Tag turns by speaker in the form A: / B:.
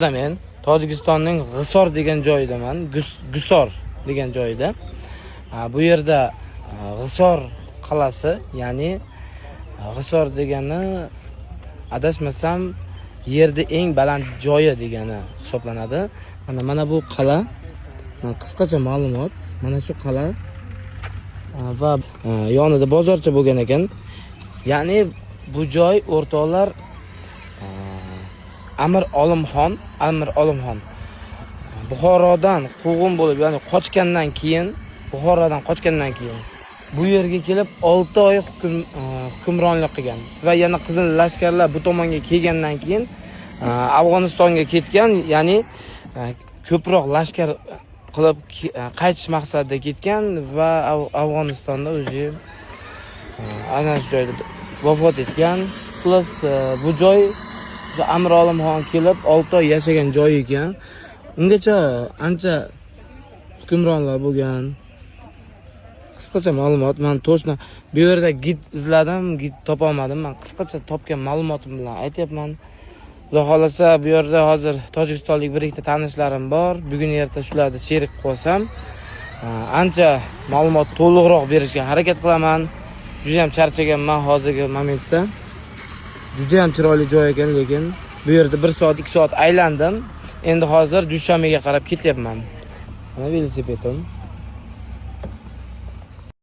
A: Men Tojikistonning G'isor degan joyidaman. G'isor degan joyida. Bu yerda G'isor qalasi, ya'ni G'isor degani adashmasam yerda eng baland joyi degani hisoblanadi. Mana bu qala. Qisqacha ma'lumot. Mana shu qala va yonida bozorcha bo'lgan ekan. Ya'ni bu joy o'rtoqlar Amir Olimxon Buxorodan quvg'in bo'lib, ya'ni qochgandan keyin bu yerga kelib 6 oy hukmronlik qilgan va yana Qizil lashkarlar bu tomonga kelgandan keyin Afg'onistonga ketgan, ya'ni ko'proq lashkar qilib qaytish maqsadida ketgan va Afg'onistonda o'zi ana shu joyda vafot etgan. Plus bu joy Amir Olimxon kelib 6 oy yashagan joy ekan. Ungacha ancha hukmronlar bo'lgan. Qisqacha ma'lumot. Men to'shna bu yerda gid izladim, gid topa olmadim. Men qisqacha topgan ma'lumotim bilan aytyapman. Xudo xolasa bu yerda hozir tojikistonlik bir ikkita tanishlarim bor. Bugun erta shularni sherik qilsam, ancha ma'lumot to'liqroq berishga harakat qilaman. Juda ham charchaganman hozirgi momentda. Juda ham chiroyli joy ekan, lekin bu yerda 1 soat 2 soat aylandim. Endi hozir Dushanbega qarab ketyapman. Mana velosipedim.